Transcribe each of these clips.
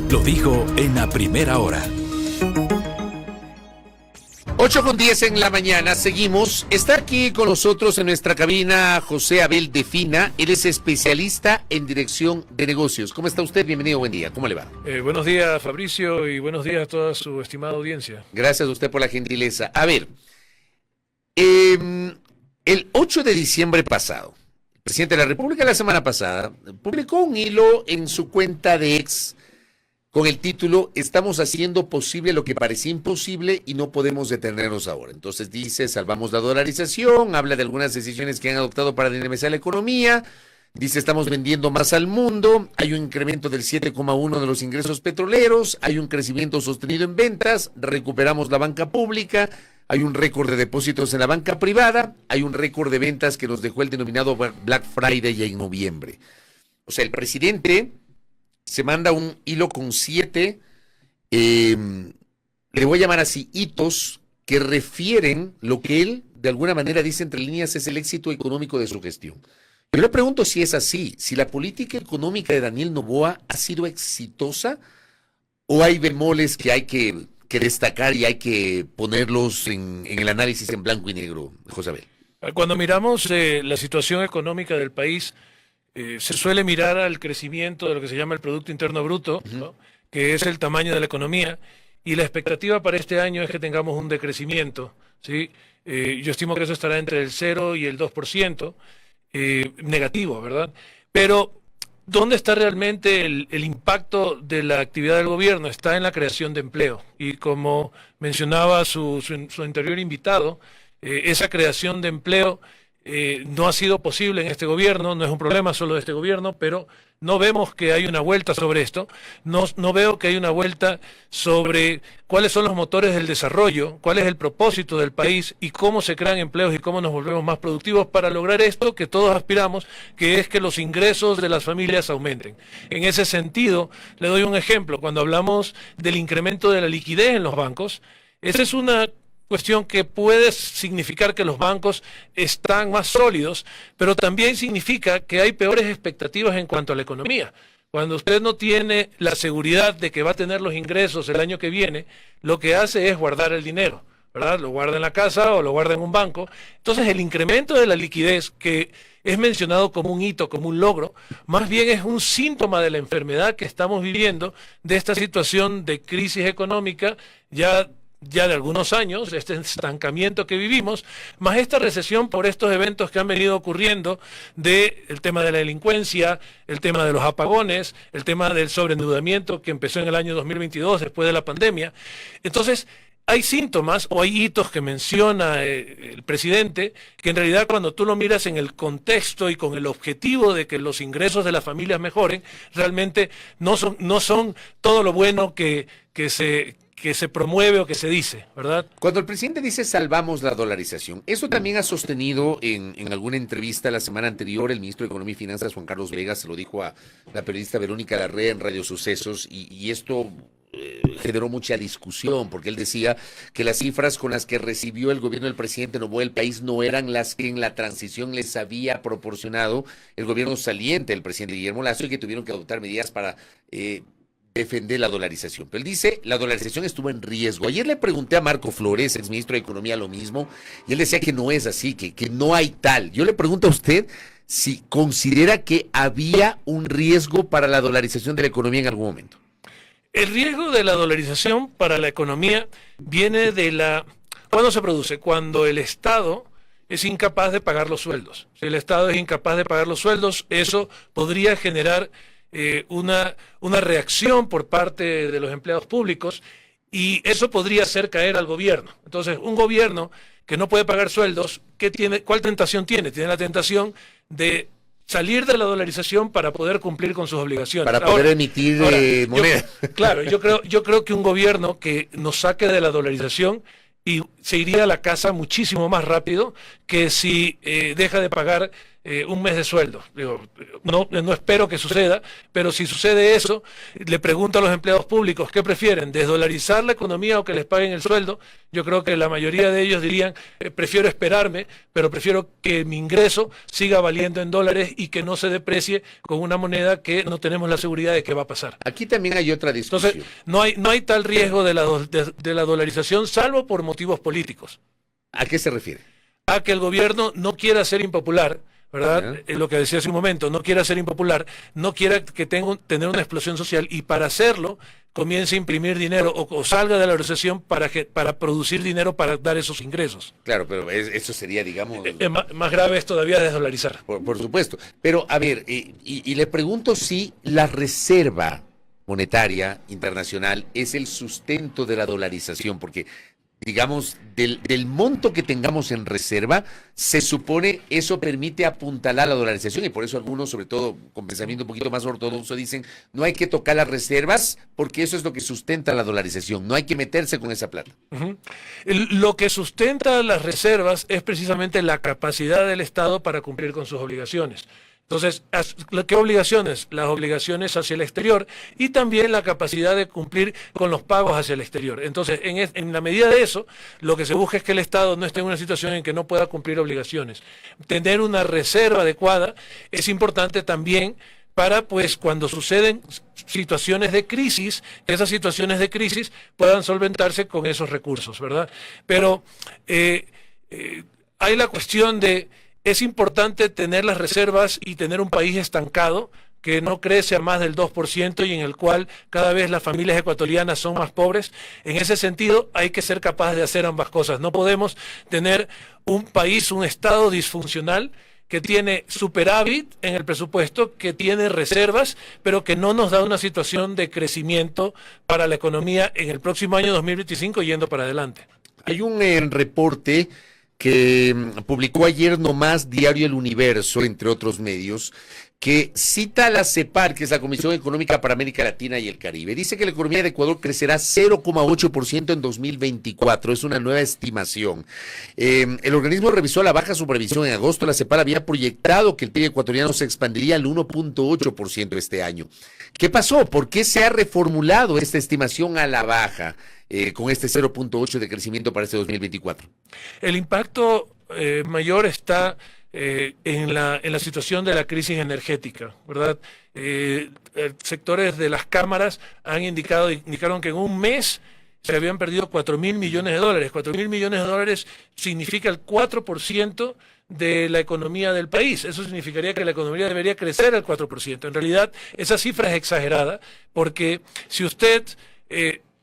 Lo dijo en la primera hora. 8:10 en la mañana, seguimos. Está aquí con nosotros en nuestra cabina José Abel de Fina. Él es especialista en dirección de negocios. ¿Cómo está usted? Bienvenido, buen día. ¿Cómo le va? Buenos días, Fabricio, y buenos días a toda su estimada audiencia. Gracias a usted por la gentileza. A ver, el 8 de diciembre pasado, el presidente de la República la semana pasada publicó un hilo en su cuenta de X con el título "Estamos haciendo posible lo que parecía imposible y no podemos detenernos ahora". Entonces dice, salvamos la dolarización, habla de algunas decisiones que han adoptado para dinamizar la economía, dice, estamos vendiendo más al mundo, hay un incremento del 7,1 de los ingresos petroleros, hay un crecimiento sostenido en ventas, recuperamos la banca pública, hay un récord de depósitos en la banca privada, hay un récord de ventas que nos dejó el denominado Black Friday en noviembre. O sea, el presidente se manda un hilo con 7, le voy a llamar así, hitos que refieren lo que él, de alguna manera, dice entre líneas, es el éxito económico de su gestión. Yo le pregunto si es así, si la política económica de Daniel Noboa ha sido exitosa o hay bemoles que hay que destacar y hay que ponerlos en el análisis en blanco y negro, José Abel. Cuando miramos la situación económica del país, se suele mirar al crecimiento de lo que se llama el Producto Interno Bruto, ¿no?, que es el tamaño de la economía, y la expectativa para este año es que tengamos un decrecimiento, ¿sí? Yo estimo que eso estará entre el 0 y el 2%, negativo, ¿verdad? Pero ¿dónde está realmente el impacto de la actividad del gobierno? Está en la creación de empleo. Y como mencionaba su anterior invitado, esa creación de empleo no ha sido posible en este gobierno, no es un problema solo de este gobierno, pero no vemos que hay una vuelta sobre esto, no veo que hay una vuelta sobre cuáles son los motores del desarrollo, cuál es el propósito del país y cómo se crean empleos y cómo nos volvemos más productivos para lograr esto que todos aspiramos, que es que los ingresos de las familias aumenten. En ese sentido, le doy un ejemplo, cuando hablamos del incremento de la liquidez en los bancos, esa es una cuestión que puede significar que los bancos están más sólidos, pero también significa que hay peores expectativas en cuanto a la economía. Cuando usted no tiene la seguridad de que va a tener los ingresos el año que viene, lo que hace es guardar el dinero, ¿verdad? Lo guarda en la casa o lo guarda en un banco. Entonces el incremento de la liquidez, que es mencionado como un hito, como un logro, más bien es un síntoma de la enfermedad que estamos viviendo, de esta situación de crisis económica ya de algunos años, este estancamiento que vivimos, más esta recesión por estos eventos que han venido ocurriendo, el tema de la delincuencia, el tema de los apagones, el tema del sobreendeudamiento que empezó en el año 2022 después de la pandemia. Entonces, hay síntomas o hay hitos que menciona el presidente que en realidad cuando tú lo miras en el contexto y con el objetivo de que los ingresos de las familias mejoren, realmente no son todo lo bueno que se promueve o que se dice, ¿verdad? Cuando el presidente dice salvamos la dolarización, eso también ha sostenido en alguna entrevista la semana anterior el ministro de Economía y Finanzas, Juan Carlos Vegas, se lo dijo a la periodista Verónica Larrea en Radio Sucesos, y esto generó mucha discusión, porque él decía que las cifras con las que recibió el gobierno del presidente Noboa el país no eran las que en la transición les había proporcionado el gobierno saliente del presidente Guillermo Lasso, y que tuvieron que adoptar medidas para defender la dolarización. Pero él dice, la dolarización estuvo en riesgo. Ayer le pregunté a Marco Flores, exministro de Economía, lo mismo, y él decía que no es así, que no hay tal. Yo le pregunto a usted si considera que había un riesgo para la dolarización de la economía en algún momento. El riesgo de la dolarización para la economía viene ¿cuándo se produce? Cuando el Estado es incapaz de pagar los sueldos. Si el Estado es incapaz de pagar los sueldos, eso podría generar una reacción por parte de los empleados públicos y eso podría hacer caer al gobierno. Entonces, un gobierno que no puede pagar sueldos, ¿cuál tentación tiene? Tiene la tentación de salir de la dolarización para poder cumplir con sus obligaciones. Para poder emitir moneda. Claro, yo creo que un gobierno que nos saque de la dolarización y se iría a la casa muchísimo más rápido que si deja de pagar un mes de sueldo. Digo, no espero que suceda, pero si sucede eso, le pregunto a los empleados públicos, ¿qué prefieren? ¿Desdolarizar la economía o que les paguen el sueldo? Yo creo que la mayoría de ellos dirían, prefiero esperarme, pero prefiero que mi ingreso siga valiendo en dólares y que no se deprecie con una moneda que no tenemos la seguridad de que va a pasar. Aquí también hay otra discusión. Entonces, no hay tal riesgo de la dolarización, salvo por motivos políticos. ¿A qué se refiere? A que el gobierno no quiera ser impopular, ¿verdad? Lo que decía hace un momento, no quiera ser impopular, no quiera que tener una explosión social, y para hacerlo comience a imprimir dinero o salga de la recesión para producir dinero para dar esos ingresos. Claro, pero eso sería, digamos... Más grave es todavía desdolarizar. Por supuesto. Pero, a ver, y le pregunto si la reserva monetaria internacional es el sustento de la dolarización, porque digamos, del monto que tengamos en reserva, se supone eso permite apuntalar la dolarización, y por eso algunos, sobre todo con pensamiento un poquito más ortodoxo, dicen no hay que tocar las reservas porque eso es lo que sustenta la dolarización, no hay que meterse con esa plata. Lo que sustenta las reservas es precisamente la capacidad del Estado para cumplir con sus obligaciones. Entonces, ¿qué obligaciones? Las obligaciones hacia el exterior y también la capacidad de cumplir con los pagos hacia el exterior. Entonces, en la medida de eso, lo que se busca es que el Estado no esté en una situación en que no pueda cumplir obligaciones. Tener una reserva adecuada es importante también para, pues, cuando suceden situaciones de crisis, esas situaciones de crisis puedan solventarse con esos recursos, ¿verdad? Pero hay la cuestión de... Es importante tener las reservas y tener un país estancado que no crece a más del 2% y en el cual cada vez las familias ecuatorianas son más pobres. En ese sentido, hay que ser capaz de hacer ambas cosas. No podemos tener un país, un Estado disfuncional que tiene superávit en el presupuesto, que tiene reservas, pero que no nos da una situación de crecimiento para la economía en el próximo año 2025 yendo para adelante. Hay un reporte que publicó ayer nomás Diario El Universo, entre otros medios, que cita a la CEPAL, que es la Comisión Económica para América Latina y el Caribe. Dice que la economía de Ecuador crecerá 0,8% en 2024, es una nueva estimación. El organismo revisó a la baja su previsión en agosto. La CEPAL había proyectado que el PIB ecuatoriano se expandiría al 1,8% este año. ¿Qué pasó? ¿Por qué se ha reformulado esta estimación a la baja con este 0,8% de crecimiento para este 2024? El impacto mayor está en la situación de la crisis energética, ¿verdad? Sectores de las cámaras indicaron que en un mes se habían perdido 4.000 millones de dólares. 4.000 millones de dólares significa el 4% de la economía del país. Eso significaría que la economía debería crecer al 4%. En realidad, esa cifra es exagerada, porque si usted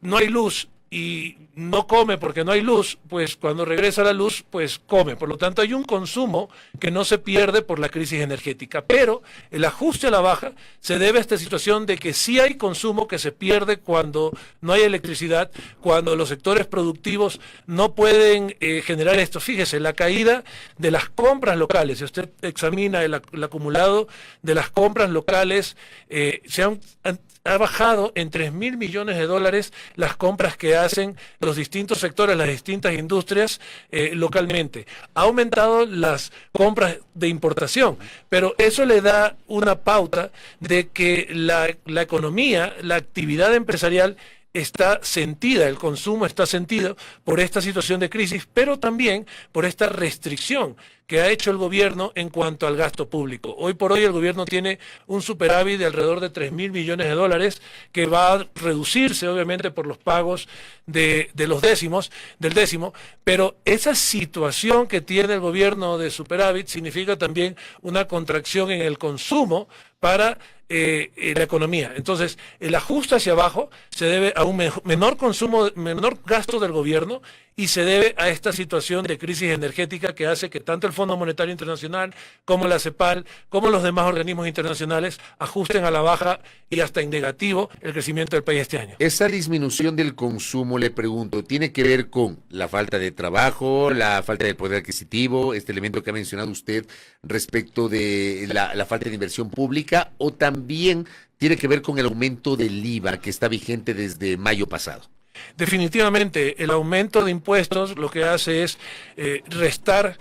no hay luz y no come porque no hay luz, pues cuando regresa la luz, pues come. Por lo tanto, hay un consumo que no se pierde por la crisis energética. Pero el ajuste a la baja se debe a esta situación de que sí hay consumo que se pierde cuando no hay electricidad, cuando los sectores productivos no pueden generar esto. Fíjese, la caída de las compras locales, si usted examina el acumulado de las compras locales, ha bajado en 3.000 millones de dólares las compras que hacen los distintos sectores, las distintas industrias localmente. Ha aumentado las compras de importación, pero eso le da una pauta de que la economía, la actividad empresarial está sentida, el consumo está sentido por esta situación de crisis, pero también por esta restricción que ha hecho el gobierno en cuanto al gasto público. Hoy por hoy el gobierno tiene un superávit de alrededor de 3.000 millones de dólares que va a reducirse obviamente por los pagos del décimo, pero esa situación que tiene el gobierno de superávit significa también una contracción en el consumo para la economía. Entonces, el ajuste hacia abajo se debe a un menor consumo, menor gasto del gobierno, y se debe a esta situación de crisis energética que hace que tanto el Fondo Monetario Internacional como la CEPAL, como los demás organismos internacionales ajusten a la baja y hasta en negativo el crecimiento del país este año. Esa disminución del consumo, le pregunto, ¿tiene que ver con la falta de trabajo, la falta de poder adquisitivo, este elemento que ha mencionado usted respecto de la falta de inversión pública, o también tiene que ver con el aumento del IVA que está vigente desde mayo pasado? Definitivamente, el aumento de impuestos lo que hace es restar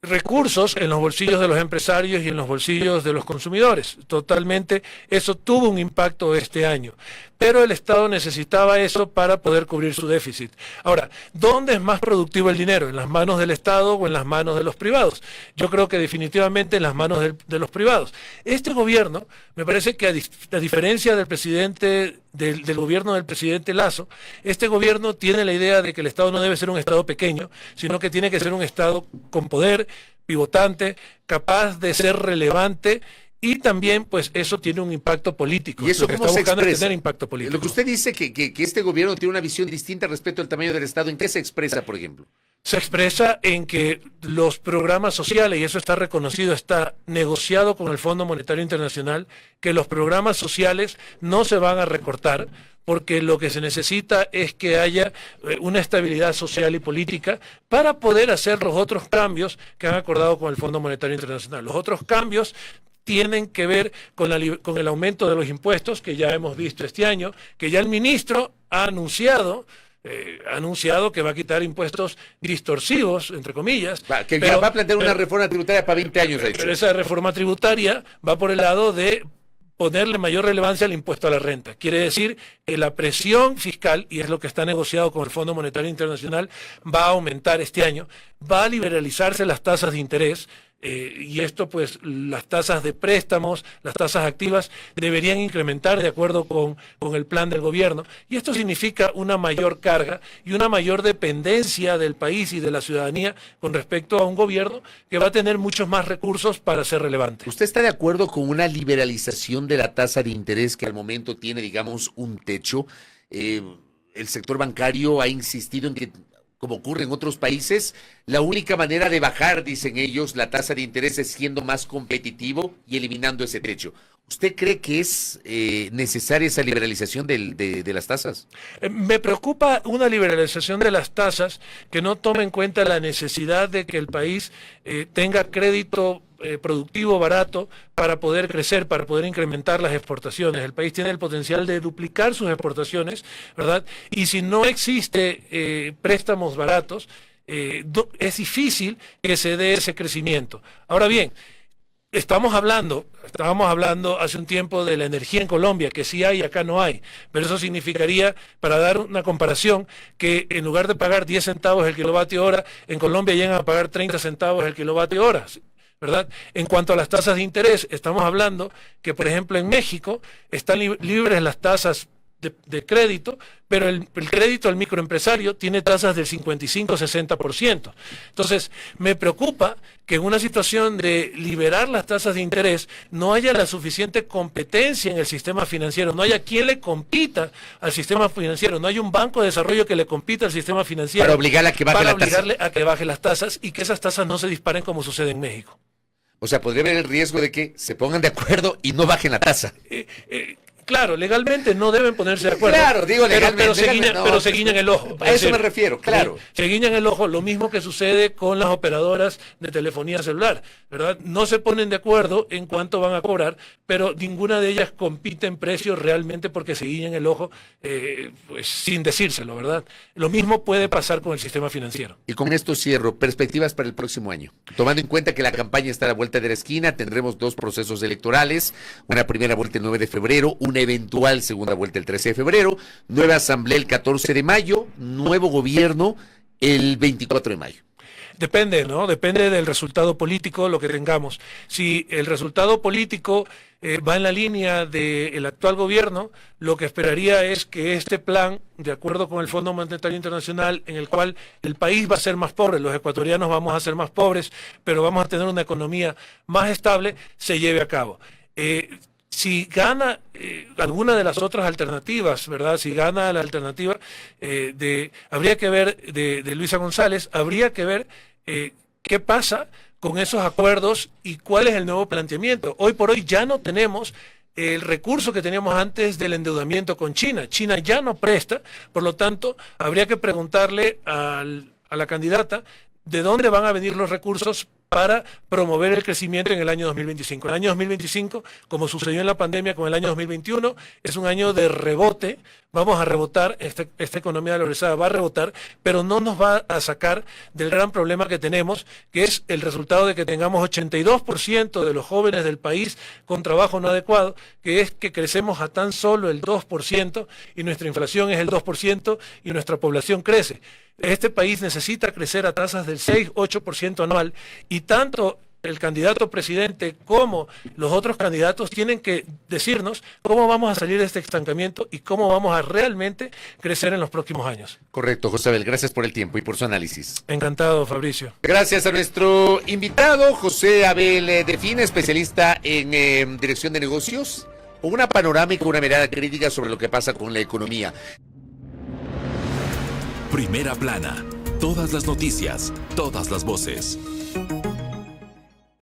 recursos en los bolsillos de los empresarios y en los bolsillos de los consumidores. Totalmente, eso tuvo un impacto este año. Pero el Estado necesitaba eso para poder cubrir su déficit. Ahora, ¿dónde es más productivo el dinero? ¿En las manos del Estado o en las manos de los privados? Yo creo que definitivamente en las manos de los privados. Este gobierno, me parece que a diferencia del presidente, del gobierno del presidente Lasso, este gobierno tiene la idea de que el Estado no debe ser un Estado pequeño, sino que tiene que ser un Estado con poder, pivotante, capaz de ser relevante. Y también, pues, eso tiene un impacto político. ¿Y eso cómo se expresa? Tener impacto político. Lo que usted dice que este gobierno tiene una visión distinta respecto al tamaño del Estado, ¿en qué se expresa, por ejemplo? Se expresa en que los programas sociales, y eso está reconocido, está negociado con el Fondo Monetario Internacional, que los programas sociales no se van a recortar, porque lo que se necesita es que haya una estabilidad social y política para poder hacer los otros cambios que han acordado con el Fondo Monetario Internacional. Los otros cambios tienen que ver con el aumento de los impuestos que ya hemos visto este año, que ya el ministro ha anunciado que va a quitar impuestos distorsivos, entre comillas. Va a plantear una reforma tributaria para 20 años. Pero esa reforma tributaria va por el lado de ponerle mayor relevancia al impuesto a la renta. Quiere decir que la presión fiscal, y es lo que está negociado con el Fondo Monetario Internacional, va a aumentar este año, va a liberalizarse las tasas de interés, y esto, pues, las tasas de préstamos, las tasas activas deberían incrementar de acuerdo con el plan del gobierno, y esto significa una mayor carga y una mayor dependencia del país y de la ciudadanía con respecto a un gobierno que va a tener muchos más recursos para ser relevante. ¿Usted está de acuerdo con una liberalización de la tasa de interés que al momento tiene, digamos, un techo? El sector bancario ha insistido en que, como ocurre en otros países, la única manera de bajar, dicen ellos, la tasa de interés es siendo más competitivo y eliminando ese techo. ¿Usted cree que es necesaria esa liberalización de las tasas? Me preocupa una liberalización de las tasas que no tome en cuenta la necesidad de que el país tenga crédito productivo barato para poder crecer, para poder incrementar las exportaciones. El país tiene el potencial de duplicar sus exportaciones, ¿verdad? Y si no existe préstamos baratos, es difícil que se dé ese crecimiento. Ahora bien, estábamos hablando hace un tiempo de la energía en Colombia, que sí hay, acá no hay, pero eso significaría, para dar una comparación, que en lugar de pagar 10 centavos el kilovatio hora, en Colombia llegan a pagar 30 centavos el kilovatio hora, ¿verdad? En cuanto a las tasas de interés, estamos hablando que, por ejemplo, en México están libres las tasas de crédito, pero el crédito al microempresario tiene tasas del 55-60%. Entonces, me preocupa que en una situación de liberar las tasas de interés no haya la suficiente competencia en el sistema financiero, no haya quien le compita al sistema financiero, no hay un banco de desarrollo que le compita al sistema financiero para obligarle a que baje las tasas y que esas tasas no se disparen como sucede en México. O sea, podría haber el riesgo de que se pongan de acuerdo y no bajen la tasa. Claro, legalmente no deben ponerse de acuerdo. Claro, digo legalmente. Pero se guiñan el ojo. A eso me refiero, claro. Se guiñan el ojo, lo mismo que sucede con las operadoras de telefonía celular, ¿verdad? No se ponen de acuerdo en cuánto van a cobrar, pero ninguna de ellas compite en precios realmente porque se guiñan el ojo, pues sin decírselo, ¿verdad? Lo mismo puede pasar con el sistema financiero. Y con esto cierro, perspectivas para el próximo año. Tomando en cuenta que la campaña está a la vuelta de la esquina, tendremos 2 procesos electorales, una primera vuelta el 9 de febrero, una eventual segunda vuelta el 13 de febrero, nueva asamblea el 14 de mayo, nuevo gobierno el 24 de mayo. Depende, ¿no? Depende del resultado político, lo que tengamos. Si el resultado político va en la línea del actual gobierno, lo que esperaría es que este plan, de acuerdo con el Fondo Monetario Internacional, en el cual el país va a ser más pobre, los ecuatorianos vamos a ser más pobres, pero vamos a tener una economía más estable, se lleve a cabo. Si gana alguna de las otras alternativas, ¿verdad? Si gana la alternativa habría que ver de Luisa González, habría que ver qué pasa con esos acuerdos y cuál es el nuevo planteamiento. Hoy por hoy ya no tenemos el recurso que teníamos antes del endeudamiento con China. China ya no presta, por lo tanto, habría que preguntarle a la candidata de dónde van a venir los recursos para promover el crecimiento en el año 2025. El año 2025, como sucedió en la pandemia con el año 2021, es un año de rebote, vamos a rebotar, esta economía dolarizada va a rebotar, pero no nos va a sacar del gran problema que tenemos, que es el resultado de que tengamos 82% de los jóvenes del país con trabajo no adecuado, que es que crecemos a tan solo el 2% y nuestra inflación es el 2% y nuestra población crece. Este país necesita crecer a tasas del 6-8% anual y tanto el candidato presidente como los otros candidatos tienen que decirnos cómo vamos a salir de este estancamiento y cómo vamos a realmente crecer en los próximos años. Correcto, José Abel, gracias por el tiempo y por su análisis. Encantado, Fabricio. Gracias a nuestro invitado, José Abel Define, especialista en dirección de negocios, con una panorámica, una mirada crítica sobre lo que pasa con la economía. Primera plana. Todas las noticias, todas las voces.